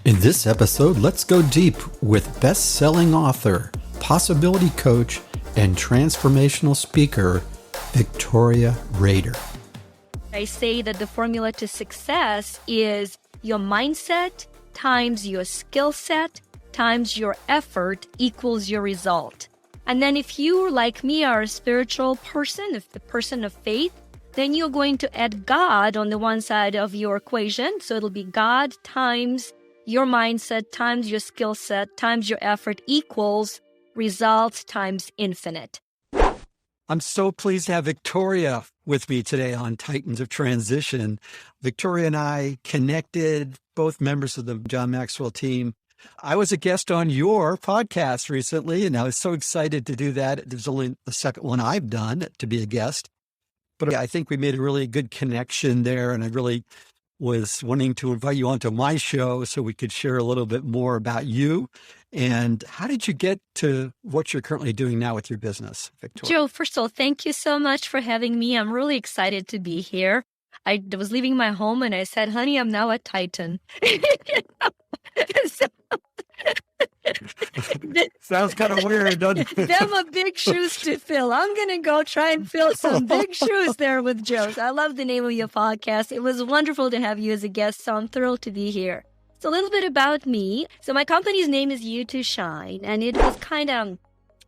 In this episode, let's go deep with best-selling author, possibility coach, and transformational speaker, Victoria Rader. I say that the formula to success is your mindset times your skill set times your effort equals your result. And then if you, like me, are a spiritual person, if the person of faith, then you're going to add God on the one side of your equation. So it'll be God times your mindset times your skill set times your effort equals results times infinite. I'm so pleased to have Victoria with me today on Titans of Transition. Victoria and I connected, both members of the John Maxwell team. I was a guest on your podcast recently, and I was so excited to do that. It was only the second one I've done to be a guest. But I think we made a really good connection there, and I really was wanting to invite you onto my show so we could share a little bit more about you. And how did you get to what you're currently doing now with your business, Victoria? Joe, first of all, thank you so much for having me. I'm really excited to be here. I was leaving my home and I said, honey, I'm now a Titan. Sounds kind of weird, doesn't it? Them are big shoes to fill. I'm going to go try and fill some big shoes there with Joe. I love the name of your podcast. It was wonderful to have you as a guest, so I'm thrilled to be here. So a little bit about me. So my company's name is You to Shine, and it was kind of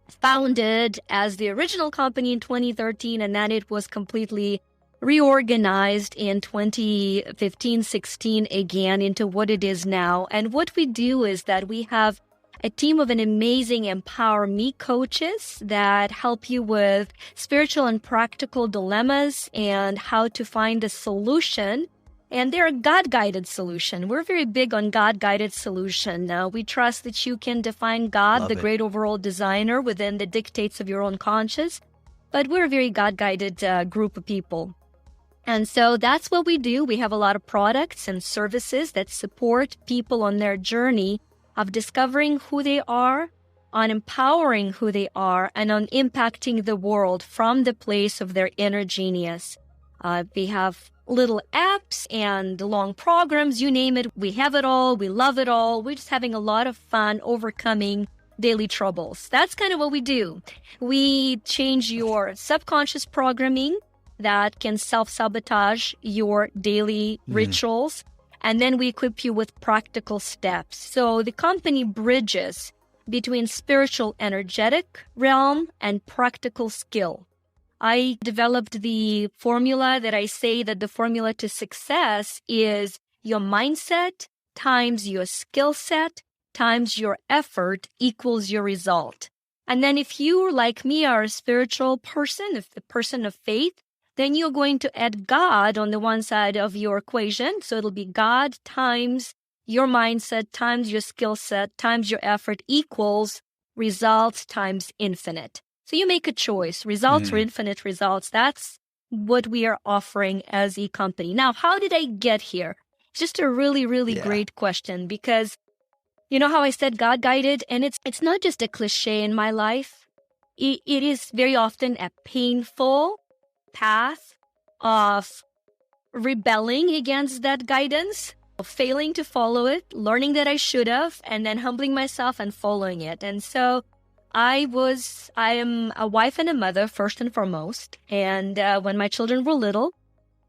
founded as the original company in 2013, and then it was completely reorganized in 2015-16 again into what it is now. And what we do is that we have a team of an amazing Empower Me coaches that help you with spiritual and practical dilemmas and how to find a solution. And they're a God-guided solution. We're very big on God-guided solution. We trust that you can define God, the great overall designer, within the dictates of your own conscience. But we're a very God-guided group of people. And so that's what we do. We have a lot of products and services that support people on their journey of discovering who they are, on empowering who they are, and on impacting the world from the place of their inner genius. We have little apps and long programs, you name it. We have it all. We love it all. We're just having a lot of fun overcoming daily troubles. That's kind of what we do. We change your subconscious programming that can self-sabotage your daily rituals. And then we equip you with practical steps. So the company bridges between spiritual energetic realm and practical skill. I developed the formula that I say that the formula to success is your mindset times your skill set times your effort equals your result. And then if you, like me, are a spiritual person, if the person of faith, then you're going to add God on the one side of your equation. So it'll be God times your mindset times your skill set times your effort equals results times infinite. So you make a choice, results or infinite results. That's what we are offering as a company. Now, how did I get here? Just a really, really great question, because you know how I said God-guided? And it's not just a cliche in my life. It is very often a painful path of rebelling against that guidance, of failing to follow it, learning that I should have, and then humbling myself and following it. And so I am a wife and a mother first and foremost. And when my children were little,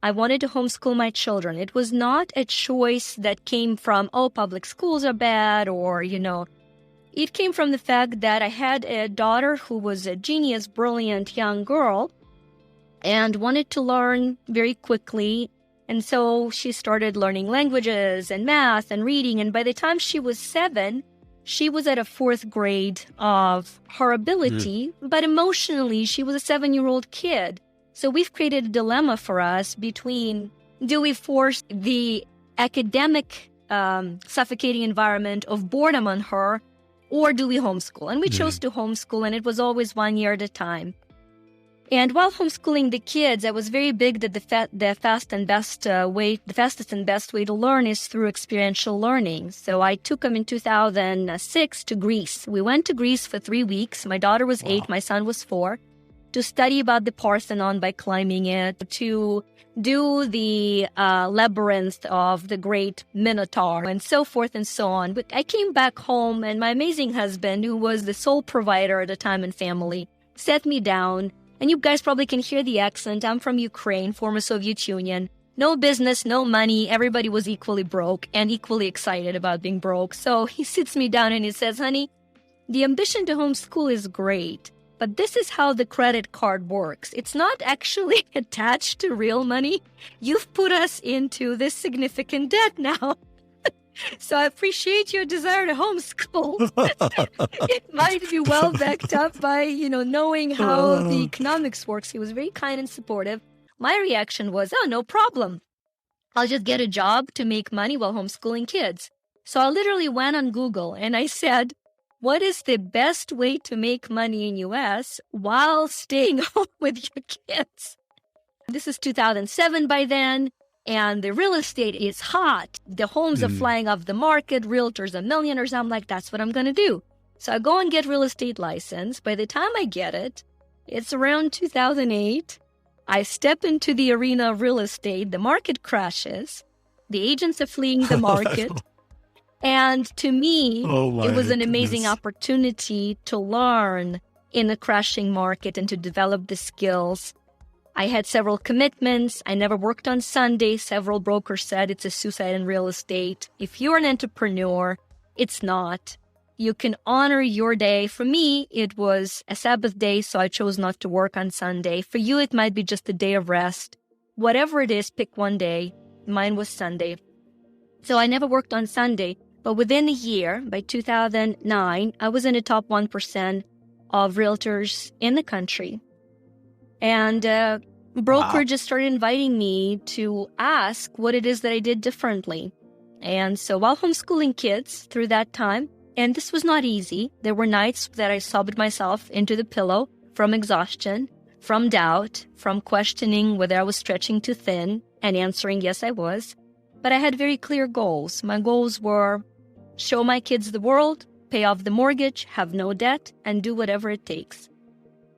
I wanted to homeschool my children. It was not a choice that came from, public schools are bad, or, it came from the fact that I had a daughter who was a genius, brilliant young girl, and wanted to learn very quickly. And so she started learning languages and math and reading. And by the time she was 7, she was at a 4th grade of her ability. But emotionally, she was a 7-year-old kid. So we've created a dilemma for us between, do we force the academic suffocating environment of boredom on her, or do we homeschool? And we chose to homeschool, and it was always 1 year at a time. And while homeschooling the kids, I was very big that the fastest and best way to learn is through experiential learning. So I took them in 2006 to Greece. We went to Greece for 3 weeks. My daughter was 8, my son was 4. to study about the Parthenon by climbing it, to do the labyrinth of the great Minotaur, and so forth and so on. But I came back home, and my amazing husband, who was the sole provider at the time in family, sat me down. And you guys probably can hear the accent. I'm from Ukraine, former Soviet Union. No business, no money. Everybody was equally broke and equally excited about being broke. So he sits me down and he says, honey, the ambition to homeschool is great, but this is how the credit card works. It's not actually attached to real money. You've put us into this significant debt now. So I appreciate your desire to homeschool. It might be well backed up by, knowing how the economics works. He was very kind and supportive. My reaction was, oh, no problem. I'll just get a job to make money while homeschooling kids. So I literally went on Google and I said, what is the best way to make money in US while staying home with your kids? This is 2007 by then, and the real estate is hot. The homes are flying off the market. Realtors are millionaires. I'm like, that's what I'm going to do. So I go and get real estate license. By the time I get it, it's around 2008. I step into the arena of real estate. The market crashes. The agents are fleeing the market. And to me, it was an amazing opportunity to learn in a crashing market and to develop the skills. I had several commitments. I never worked on Sunday. Several brokers said it's a suicide in real estate. If you're an entrepreneur, it's not. You can honor your day. For me, it was a Sabbath day, so I chose not to work on Sunday. For you, it might be just a day of rest. Whatever it is, pick one day. Mine was Sunday. So I never worked on Sunday. But within a year, by 2009, I was in the top 1% of realtors in the country. And brokerages started inviting me to ask what it is that I did differently. And so while homeschooling kids through that time, and this was not easy, there were nights that I sobbed myself into the pillow from exhaustion, from doubt, from questioning whether I was stretching too thin and answering yes, I was. But I had very clear goals. My goals were show my kids the world, pay off the mortgage, have no debt, and do whatever it takes.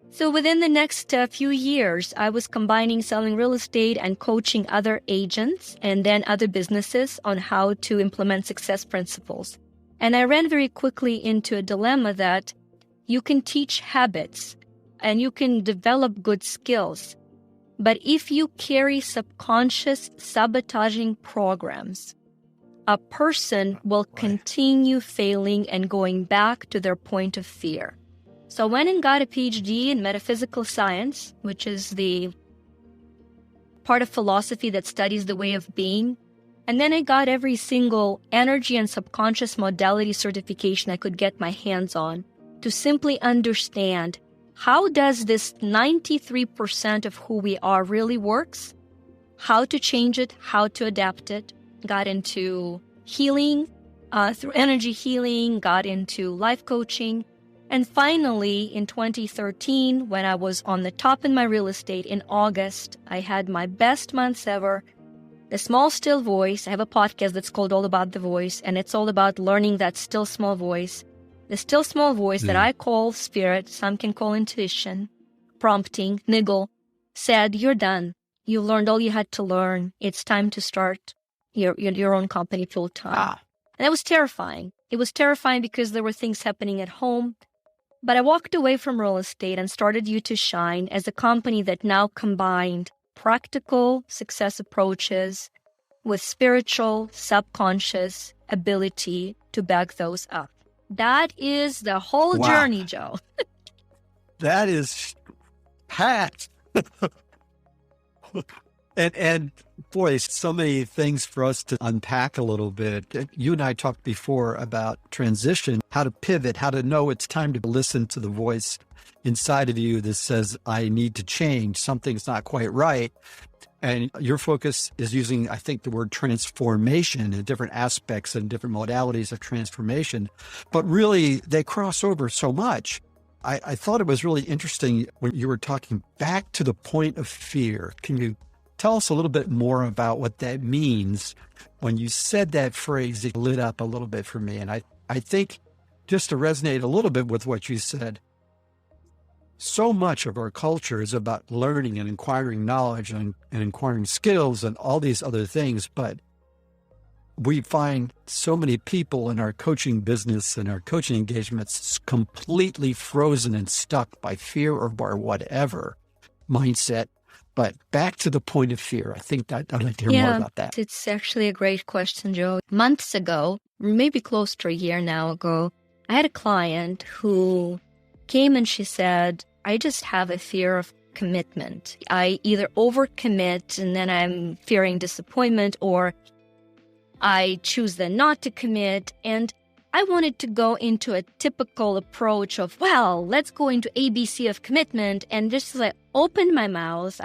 So within the next few years, I was combining selling real estate and coaching other agents and then other businesses on how to implement success principles. And I ran very quickly into a dilemma that you can teach habits and you can develop good skills. But if you carry subconscious sabotaging programs, a person will continue failing and going back to their point of fear. So I went and got a PhD in metaphysical science, which is the part of philosophy that studies the way of being. And then I got every single energy and subconscious modality certification I could get my hands on to simply understand how does this 93% of who we are really works, how to change it, how to adapt it. Got into healing through energy healing, got into life coaching. And finally, in 2013, when I was on the top in my real estate in August, I had my best months ever. The Small Still Voice. I have a podcast that's called All About the Voice, and it's all about learning that still small voice. The still small voice that I call spirit, some can call intuition, prompting, niggle, said, you're done. You learned all you had to learn. It's time to start your own company full time. And it was terrifying. It was terrifying because there were things happening at home. But I walked away from real estate and started You to Shine as a company that now combined practical success approaches with spiritual, subconscious ability to back those up. That is the whole journey, Joe. That is packed. And boy, so many things for us to unpack a little bit. You and I talked before about transition, how to pivot, how to know it's time to listen to the voice inside of you that says, I need to change. Something's not quite right. And your focus is using, I think, the word transformation in different aspects and different modalities of transformation. But really, they cross over so much. I thought it was really interesting when you were talking back to the point of fear. Can you tell us a little bit more about what that means? When you said that phrase, it lit up a little bit for me. And I think just to resonate a little bit with what you said, so much of our culture is about learning and acquiring knowledge and acquiring skills and all these other things. But we find so many people in our coaching business and our coaching engagements completely frozen and stuck by fear or by whatever mindset. But back to the point of fear, I think that I'd like to hear more about that. It's actually a great question, Joe. Months ago, maybe close to a year now ago, I had a client who came and she said, I just have a fear of commitment. I either overcommit and then I'm fearing disappointment, or I choose then not to commit. And I wanted to go into a typical approach of, well, let's go into ABC of commitment, and just like open my mouth.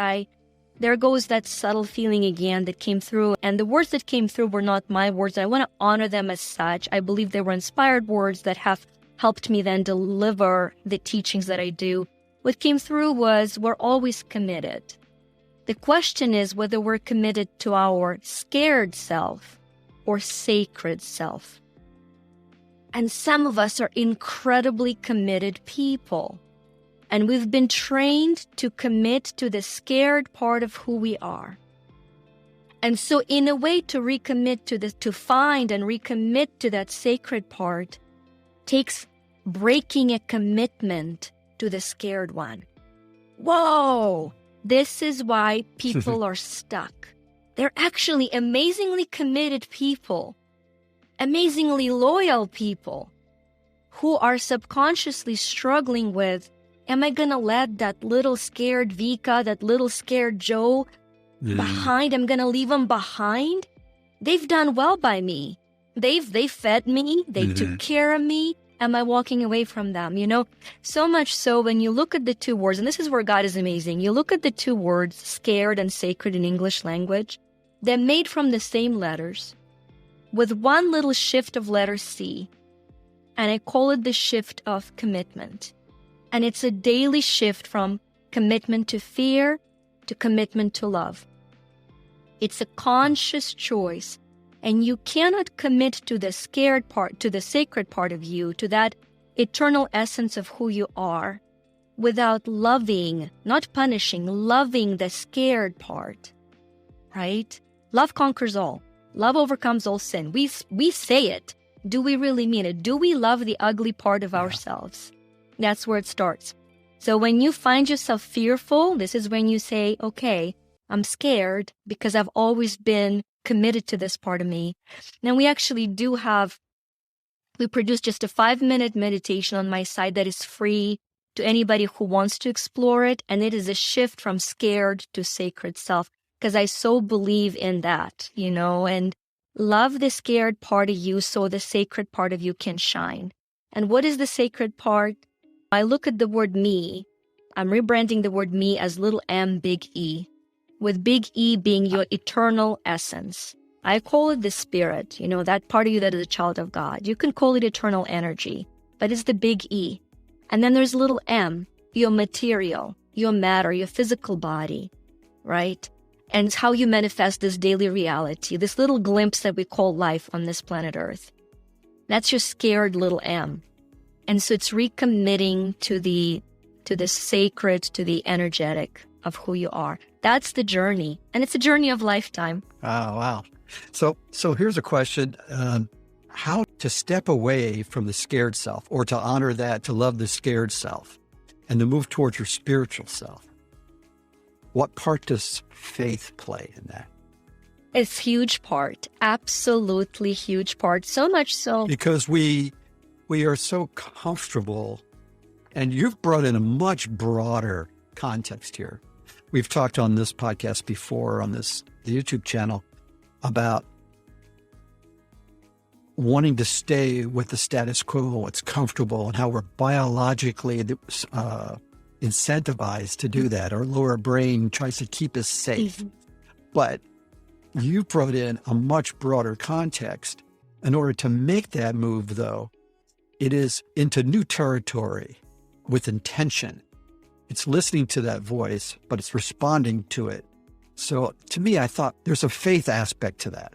There goes that subtle feeling again that came through. And the words that came through were not my words. I want to honor them as such. I believe they were inspired words that have helped me then deliver the teachings that I do. What came through was, we're always committed. The question is whether we're committed to our scared self or sacred self. And some of us are incredibly committed people. And we've been trained to commit to the scared part of who we are. And so in a way to recommit to find and recommit to that sacred part takes breaking a commitment to the scared one. Whoa! This is why people are stuck. They're actually amazingly committed people, amazingly loyal people who are subconsciously struggling with, am I going to let that little scared Vika, that little scared Joe behind? I'm going to leave them behind? They've done well by me. They've fed me. They took care of me. Am I walking away from them? So much so when you look at the two words, and this is where God is amazing. You look at the two words, scared and sacred in English language. They're made from the same letters with one little shift of letter C. And I call it the shift of commitment. And it's a daily shift from commitment to fear to commitment to love. It's a conscious choice. And you cannot commit to the scared part, to the sacred part of you, to that eternal essence of who you are, without loving, not punishing, loving the scared part, right? Love conquers all. Love overcomes all sin. We say it. Do we really mean it? Do we love the ugly part of ourselves? That's where it starts. So when you find yourself fearful, this is when you say, okay, I'm scared because I've always been committed to this part of me. Now we actually we produce just a 5-minute meditation on my site that is free to anybody who wants to explore it. And it is a shift from scared to sacred self, because I so believe in that, and love the scared part of you so the sacred part of you can shine. And what is the sacred part? I look at the word me. I'm rebranding the word me as little m, big E, with big E being your eternal essence. I call it the spirit, that part of you that is a child of God. You can call it eternal energy, but it's the big E. And then there's little m, your material, your matter, your physical body, right? And it's how you manifest this daily reality, this little glimpse that we call life on this planet Earth. That's your scared little m. And so it's recommitting to the sacred, to the energetic of who you are. That's the journey. And it's a journey of lifetime. Oh, wow. So here's a question. How to step away from the scared self, or to honor that, to love the scared self, and to move towards your spiritual self? What part does faith play in that? It's huge part. Absolutely huge part. So much so. Because we are so comfortable, and you've brought in a much broader context here. We've talked on this podcast before, on the YouTube channel, about wanting to stay with the status quo, what's comfortable, and how we're biologically incentivized to do that. Our lower brain tries to keep us safe. Mm-hmm. But you brought in a much broader context. In order to make that move, though, it is into new territory with intention. It's listening to that voice, but it's responding to it. So to me, I thought there's a faith aspect to that.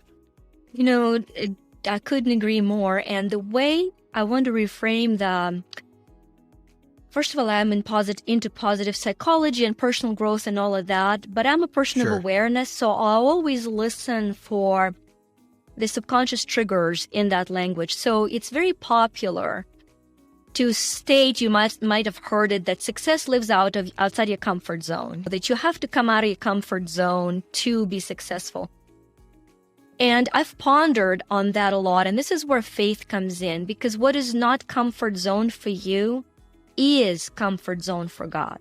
I couldn't agree more. And the way I want to reframe First of all, I'm into positive psychology and personal growth and all of that, but I'm a person of awareness, so I'll always listen for the subconscious triggers in that language. So it's very popular to state, you might have heard it, that success lives outside your comfort zone, that you have to come out of your comfort zone to be successful. And I've pondered on that a lot, and this is where faith comes in, because what is not comfort zone for you is comfort zone for God.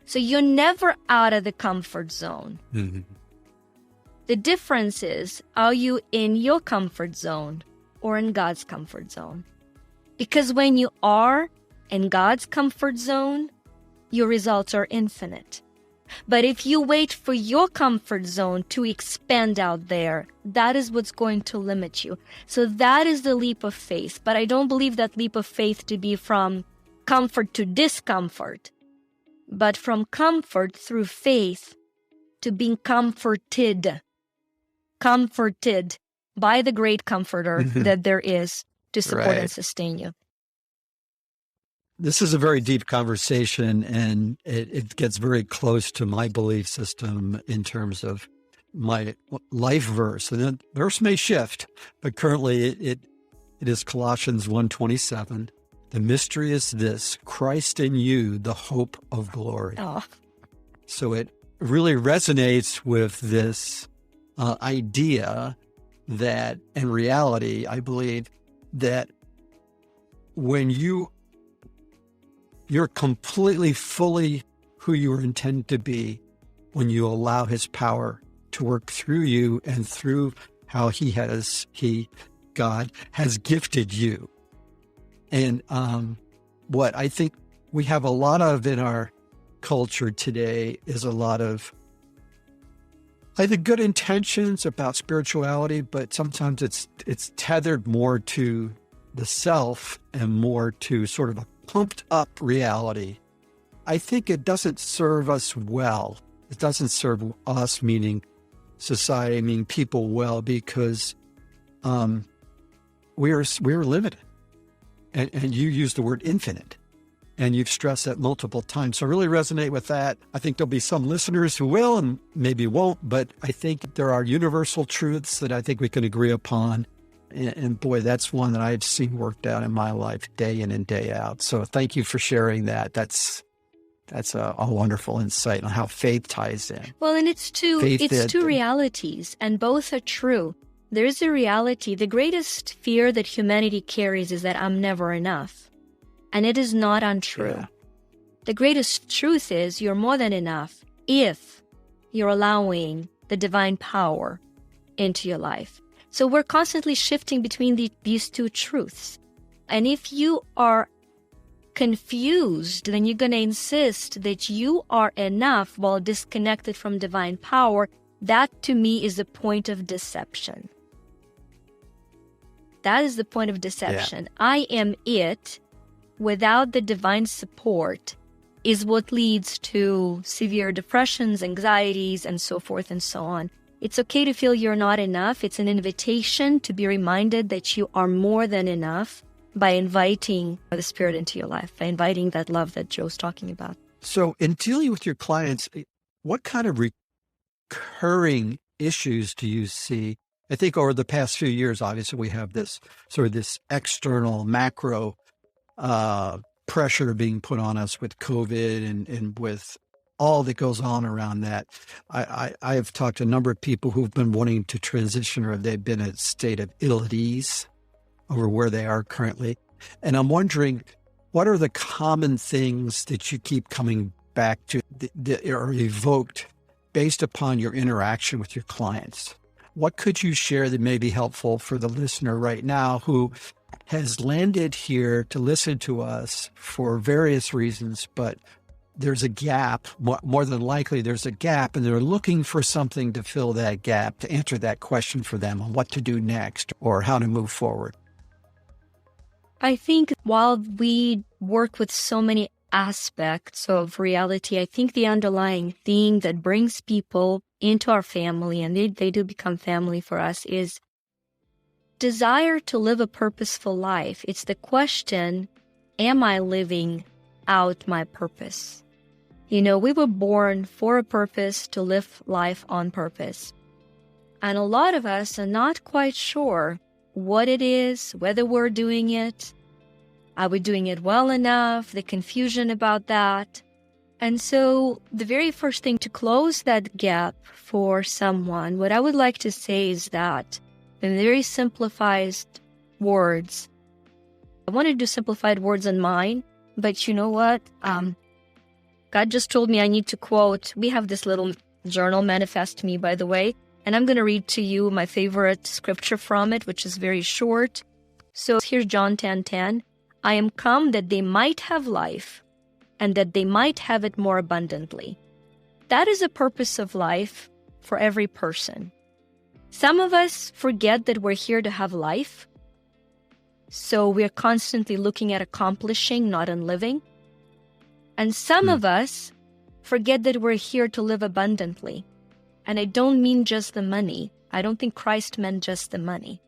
So you're never out of the comfort zone. Mm-hmm. The difference is, are you in your comfort zone or in God's comfort zone? Because when you are in God's comfort zone, your results are infinite. But if you wait for your comfort zone to expand out there, that is what's going to limit you. So that is the leap of faith. But I don't believe that leap of faith to be from comfort to discomfort, but from comfort through faith to being comforted by the great comforter that there is to support and sustain you. This is a very deep conversation, and it gets very close to my belief system in terms of my life verse. And the verse may shift, but currently it is Colossians 1:27. The mystery is this: Christ in you, the hope of glory. Oh. So it really resonates with this idea that, in reality, I believe that when you're completely, fully who you were intended to be, when you allow his power to work through you and through how God has gifted you. And what I think we have a lot of in our culture today is a lot of, I think, good intentions about spirituality, but sometimes it's tethered more to the self and more to sort of a pumped up reality. I think it doesn't serve us well. It doesn't serve us, meaning society, meaning people, well, because we're limited. And you use the word infinite, and you've stressed that multiple times. So I really resonate with that. I think there'll be some listeners who will and maybe won't, but I think there are universal truths that I think we can agree upon. And boy, that's one that I've seen worked out in my life day in and day out. So thank you for sharing that. That's a wonderful insight on how faith ties in. Well, and it's two realities, and both are true. There is a reality. The greatest fear that humanity carries is that I'm never enough. And it is not untrue. Yeah. The greatest truth is you're more than enough if you're allowing the divine power into your life. So we're constantly shifting between these two truths. And if you are confused, then you're going to insist that you are enough while disconnected from divine power. That, to me, is a point of deception. That is the point of deception. Yeah. I am it without the divine support is what leads to severe depressions, anxieties, and so forth and so on. It's okay to feel you're not enough. It's an invitation to be reminded that you are more than enough by inviting the Spirit into your life, by inviting that love that Joe's talking about. So in dealing with your clients, what kind of recurring issues do you see? I think over the past few years, obviously, we have this sort of this external macro pressure being put on us with COVID and with all that goes on around that. I've talked to a number of people who've been wanting to transition, or they've been in a state of ill at ease over where they are currently. And I'm wondering, what are the common things that you keep coming back to that are evoked based upon your interaction with your clients? What could you share that may be helpful for the listener right now who has landed here to listen to us for various reasons, but there's a gap, more than likely there's a gap, and they're looking for something to fill that gap, to answer that question for them on what to do next or how to move forward? I think while we work with so many aspects of reality, I think the underlying theme that brings people into our family, and they do become family for us, is desire to live a purposeful life. It's the question, am I living out my purpose? We were born for a purpose, to live life on purpose. And a lot of us are not quite sure what it is, whether we're doing it. Are we doing it well enough? The confusion about that. And so the very first thing to close that gap for someone, what I would like to say is that in very simplified words, I want to do simplified words in mine, but you know what? God just told me I need to quote. We have this little journal, Manifest Me, by the way, and I'm going to read to you my favorite scripture from it, which is very short. So here's John 10:10. I am come that they might have life, and that they might have it more abundantly. That is the purpose of life for every person. Some of us forget that we're here to have life, so we're constantly looking at accomplishing, not in living. And some of us forget that we're here to live abundantly. And I don't mean just the money. I don't think Christ meant just the money.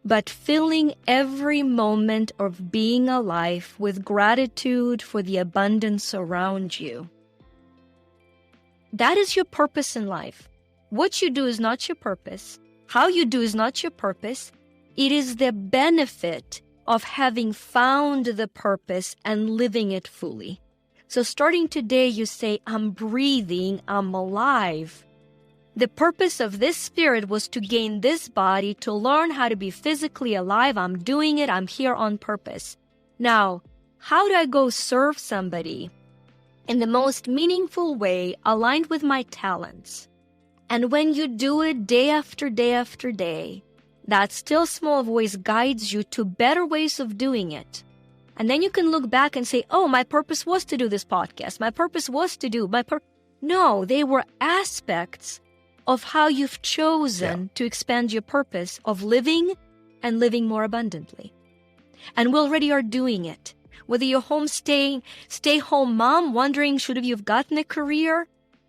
But filling every moment of being alive with gratitude for the abundance around you. That is your purpose in life. What you do is not your purpose. How you do is not your purpose. It is the benefit of having found the purpose and living it fully. So starting today, you say, I'm breathing, I'm alive. The purpose of this spirit was to gain this body, to learn how to be physically alive. I'm doing it. I'm here on purpose. Now, how do I go serve somebody in the most meaningful way, aligned with my talents? And when you do it day after day after day, that still small voice guides you to better ways of doing it. And then you can look back and say, oh, my purpose was to do this podcast. My purpose was to do No, they were aspects of how you've chosen to expand your purpose of living and living more abundantly. And we already are doing it. Whether you're stay-home mom wondering, should have you have gotten a career?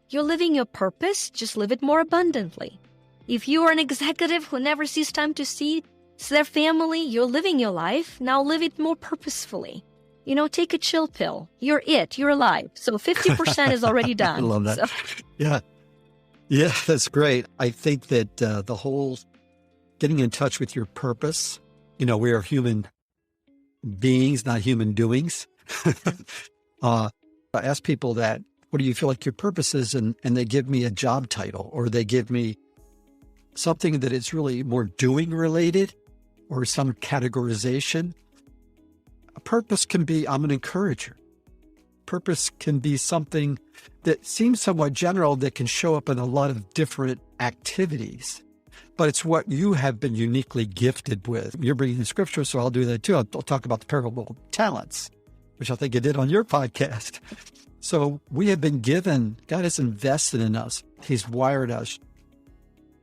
You're living your purpose, just live it more abundantly. If you are an executive who never sees time to see their family, you're living your life. Now live it more purposefully. Take a chill pill. You're alive. So 50% is already done. I love that. So. Yeah, that's great. I think that the whole getting in touch with your purpose, we are human beings, not human doings. I ask people that, what do you feel like your purpose is? And they give me a job title, or they give me something that is really more doing related, or some categorization. A purpose can be, I'm an encourager. Purpose can be something that seems somewhat general that can show up in a lot of different activities, but it's what you have been uniquely gifted with. You're bringing the scripture, so I'll do that too. I'll talk about the parable of talents, which I think you did on your podcast. So we have been given, God has invested in us. He's wired us.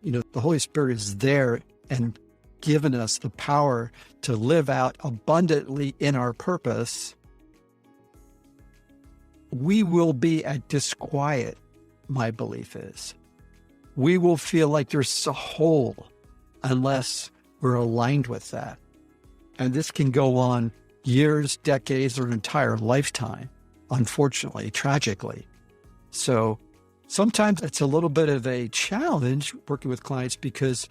The Holy Spirit is there and given us the power to live out abundantly in our purpose. We will be at disquiet, my belief is. We will feel like there's a hole unless we're aligned with that. And this can go on years, decades, or an entire lifetime, unfortunately, tragically. So sometimes it's a little bit of a challenge working with clients because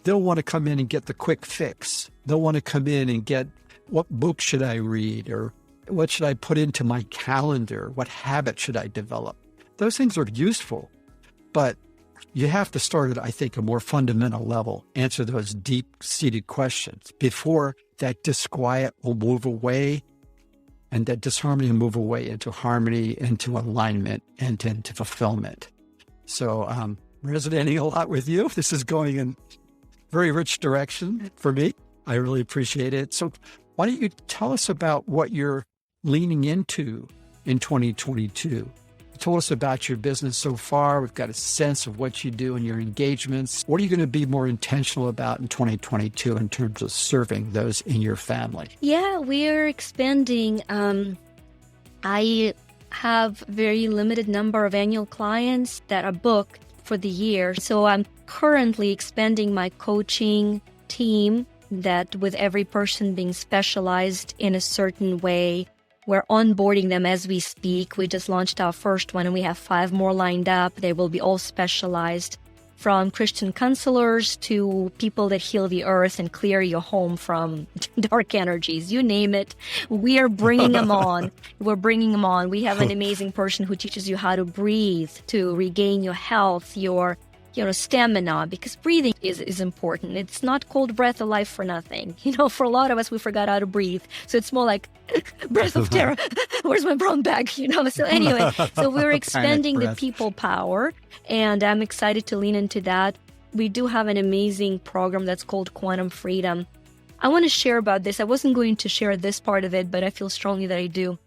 they'll want to come in and get the quick fix. They'll want to come in and get, what book should I read? Or what should I put into my calendar? What habit should I develop? Those things are useful, but you have to start at, I think, a more fundamental level, answer those deep-seated questions before that disquiet will move away and that disharmony will move away into harmony, into alignment, and into fulfillment. So resonating a lot with you. This is going in very rich direction for me. I really appreciate it. So why don't you tell us about what you're leaning into in 2022? You told us about your business so far. We've got a sense of what you do in your engagements. What are you going to be more intentional about in 2022 in terms of serving those in your family? Yeah, we are expanding. I have very limited number of annual clients that are booked for the year. So I'm currently expanding my coaching team that with every person being specialized in a certain way, we're onboarding them as we speak. We just launched our first one and we have 5 more lined up. They will be all specialized, from Christian counselors to people that heal the earth and clear your home from dark energies. You name it. We are bringing them on. We're bringing them on. We have an amazing person who teaches you how to breathe, to regain your health, your stamina, because breathing is important. It's not called breath of life for nothing. For a lot of us, we forgot how to breathe. So it's more like breath of terror. Where's my brown bag? So anyway, so we're expanding the people power, and I'm excited to lean into that. We do have an amazing program that's called Quantum Freedom. I want to share about this. I wasn't going to share this part of it, but I feel strongly that I do.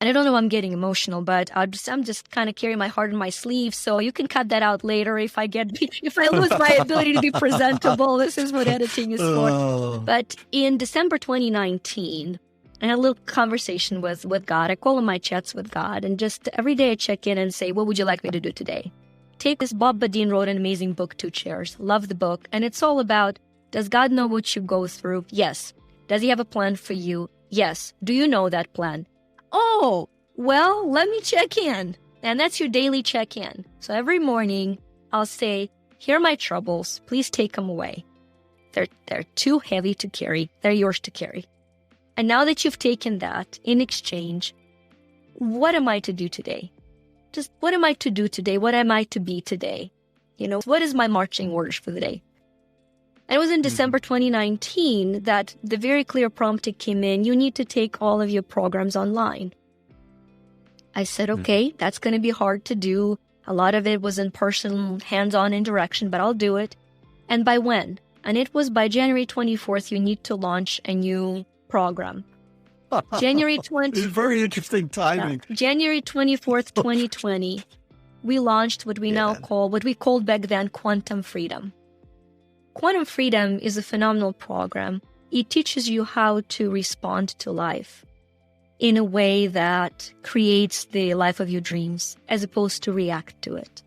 And I don't know, I'm getting emotional, but I'm just kind of carrying my heart in my sleeve. So you can cut that out later if I lose my ability to be presentable. This is what editing is for. But in December 2019, I had a little conversation with God. I call them my chats with God. And just every day I check in and say, what would you like me to do today? Take this. Bob Badin wrote an amazing book, 2 Chairs. Love the book. And it's all about, does God know what you go through? Yes. Does he have a plan for you? Yes. Do you know that plan? Oh, well, let me check in. And that's your daily check-in. So every morning I'll say, here are my troubles. Please take them away. They're too heavy to carry. They're yours to carry. And now that you've taken that, in exchange, what am I to do today? Just what am I to do today? What am I to be today? What is my marching orders for the day? And it was in December 2019 that the very clear prompt came in, you need to take all of your programs online. I said, okay, that's going to be hard to do. A lot of it was in person, hands-on interaction, but I'll do it. And by when? And it was by January 24th, you need to launch a new program. January 20th. It's very interesting timing. Yeah, January 24th, 2020, we launched what we called back then Quantum Freedom. Quantum Freedom is a phenomenal program. It teaches you how to respond to life in a way that creates the life of your dreams as opposed to react to it.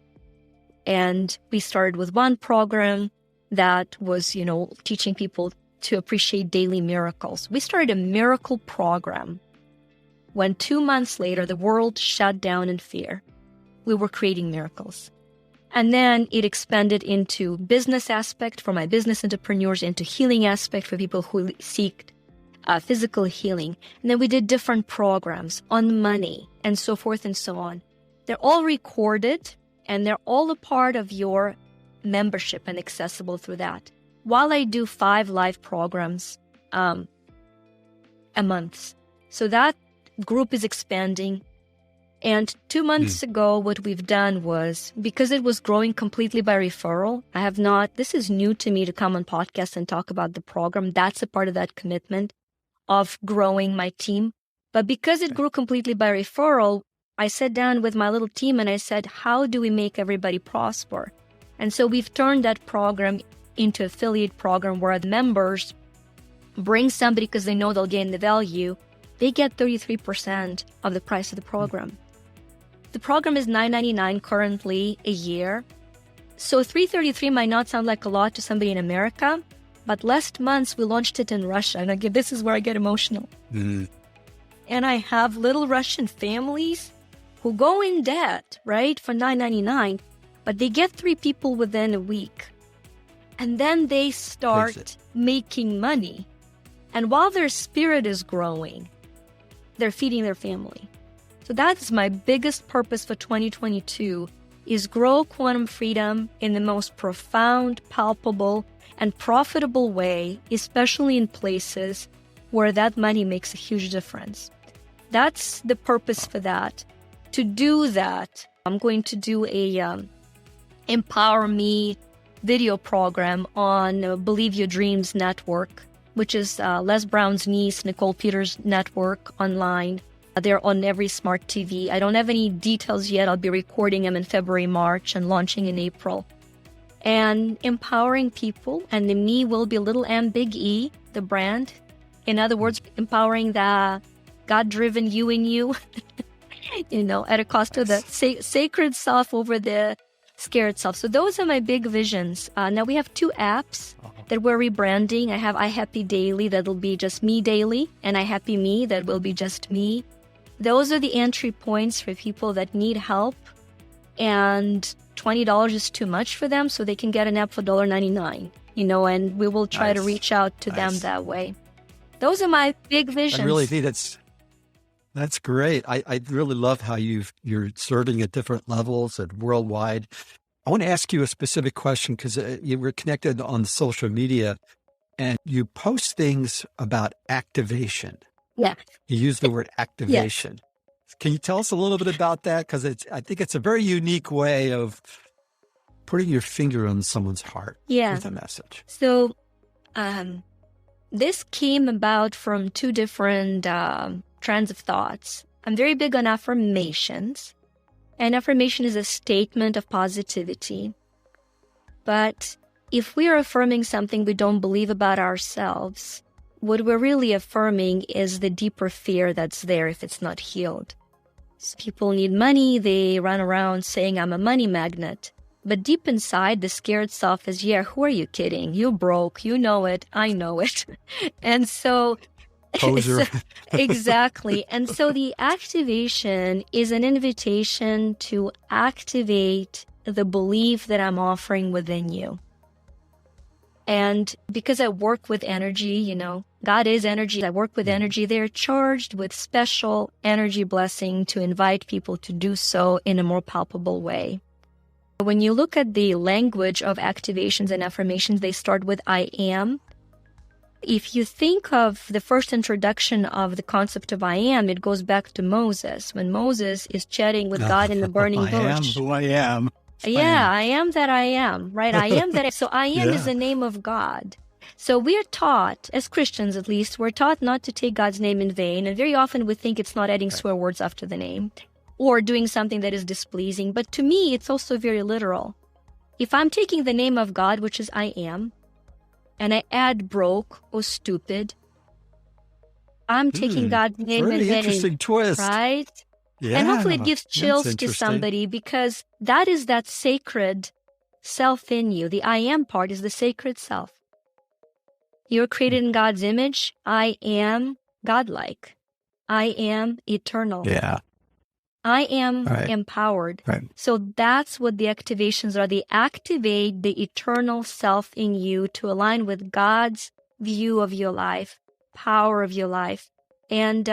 And we started with one program that was, teaching people to appreciate daily miracles. We started a miracle program when 2 months later, the world shut down in fear. We were creating miracles. And then it expanded into business aspect for my business entrepreneurs, into healing aspect for people who seek physical healing. And then we did different programs on money and so forth and so on. They're all recorded and they're all a part of your membership and accessible through that. While I do 5 live programs a month. So that group is expanding. And 2 months ago, what we've done was, because it was growing completely by referral, this is new to me to come on podcast and talk about the program. That's a part of that commitment of growing my team. But because it grew completely by referral, I sat down with my little team and I said, how do we make everybody prosper? And so we've turned that program into affiliate program where the members bring somebody because they know they'll gain the value. They get 33% of the price of the program. The program is $9.99 currently a year. So $333 might not sound like a lot to somebody in America, but last month we launched it in Russia. And again, this is where I get emotional. And I have little Russian families who go in debt, right, for $9.99, but they get 3 people within a week. And then they start making money. And while their spirit is growing, they're feeding their family. So that's my biggest purpose for 2022 is grow quantum freedom in the most profound, palpable, and profitable way, especially in places where that money makes a huge difference. That's the purpose for that. To do that, I'm going to do a Empower Me video program on Believe Your Dreams Network, which is Les Brown's niece, Nicole Peters' network online. They're on every smart TV. I don't have any details yet. I'll be recording them in February, March, and launching in April. And empowering people, and the me will be little M, big E, the brand. In other words, empowering the God-driven you in you, at a cost of the sacred self over the scared self. So those are my big visions. Now we have 2 apps that we're rebranding. I have iHappy Daily, that'll be just me daily, and iHappy Me, that will be just me. Those are the entry points for people that need help, and $20 is too much for them, so they can get an app for $1.99, and we will try to reach out to them that way. Those are my big visions. I really think that's great. I really love how you're serving at different levels and worldwide. I want to ask you a specific question because you were connected on social media and you post things about activation. Yeah. You use the word activation. Yeah. Can you tell us a little bit about that? Because I think it's a very unique way of putting your finger on someone's heart with a message. So this came about from 2 different trends of thoughts. I'm very big on affirmations. And affirmation is a statement of positivity. But if we are affirming something we don't believe about ourselves, what we're really affirming is the deeper fear that's there if it's not healed. So people need money, they run around saying, I'm a money magnet. But deep inside, the scared self is, who are you kidding? You broke, you know it, I know it. And so... Poser. Exactly. And so the activation is an invitation to activate the belief that I'm offering within you. And because I work with energy, God is energy. I work with energy. They're charged with special energy blessing to invite people to do so in a more palpable way. When you look at the language of activations and affirmations, they start with I am. If you think of the first introduction of the concept of I am, it goes back to Moses, when Moses is chatting with God in the burning bush. I am who I am. I am that I am, right? I am that. So I am is the name of God. So we're taught, as Christians at least, we're taught not to take God's name in vain. And very often we think it's not adding swear words after the name or doing something that is displeasing. But to me, it's also very literal. If I'm taking the name of God, which is I am, and I add broke or stupid, I'm taking God's name in vain. Interesting twist. Right? Yeah, and hopefully it gives chills to somebody because that is that sacred self in you. The I am part is the sacred self. You're created in God's image. I am godlike. I am eternal. Yeah. I am empowered. Right. So that's what the activations are. They activate the eternal self in you to align with God's view of your life, power of your life. And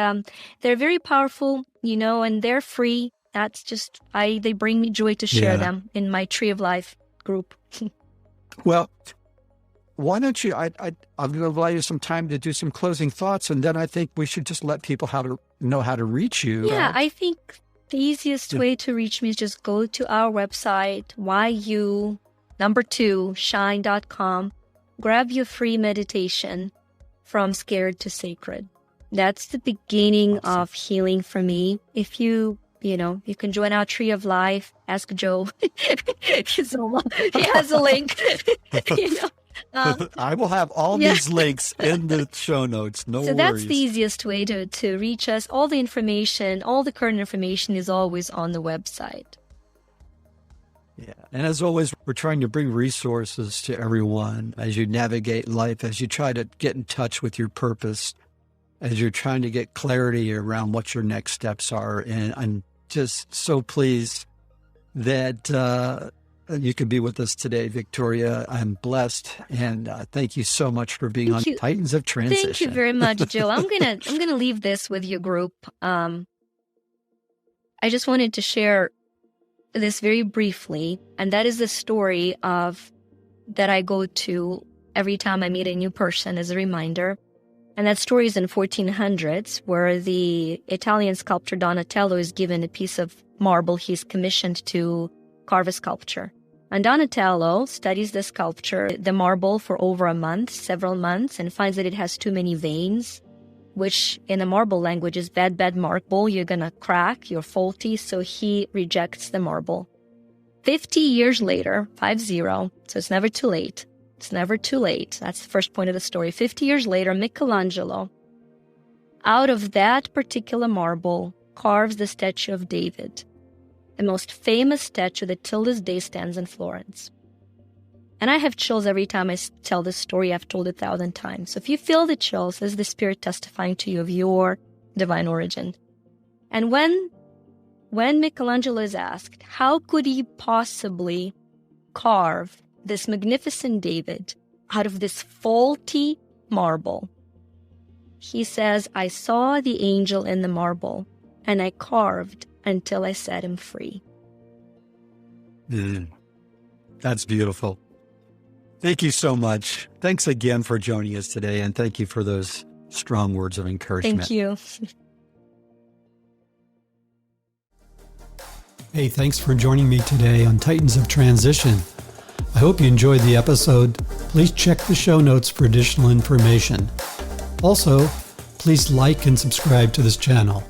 they're very powerful, and they're free. That's just, they bring me joy to share them in my Tree of Life group. Well, why don't you, I'm going to allow you some time to do some closing thoughts, and then I think we should just let people know how to reach you. Yeah, I think the easiest way to reach me is just go to our website, shine.com, grab your free meditation from Scared to Sacred. That's the beginning of healing for me. If you can join our Tree of Life, ask Joe. He has a link. I will have all these links in the show notes. No worries. So that's the easiest way to reach us. All the information, all the current information is always on the website. Yeah. And as always, we're trying to bring resources to everyone as you navigate life, as you try to get in touch with your purpose, as you're trying to get clarity around what your next steps are. And I'm just so pleased that you could be with us today, Victoria. I'm blessed, and thank you so much for being on Titans of Transition. Thank you very much, Joe. I'm gonna leave this with your group. I just wanted to share this very briefly, and that is the story that I go to every time I meet a new person as a reminder. And that story is in 1400s, where the Italian sculptor Donatello is given a piece of marble he's commissioned to carve a sculpture. And Donatello studies the sculpture, the marble, for over a month, several months, and finds that it has too many veins, which in the marble language is bad marble. You're going to crack, you're faulty, so he rejects the marble. 50 years later, 50, so it's never too late. It's never too late. That's the first point of the story. 50 years later, Michelangelo, out of that particular marble, carves the statue of David. the most famous statue that till this day stands in Florence. And I have chills every time I tell this story. I've told it 1,000 times. So if you feel the chills, this is the Spirit testifying to you of your divine origin. And when Michelangelo is asked, how could he possibly carve this magnificent David out of this faulty marble? He says, I saw the angel in the marble, and I carved until I set him free. That's beautiful. Thank you so much. Thanks again for joining us today, and thank you for those strong words of encouragement. Thank you. Hey, thanks for joining me today on Titans of Transition. I hope you enjoyed the episode. Please check the show notes for additional information. Also, please like and subscribe to this channel.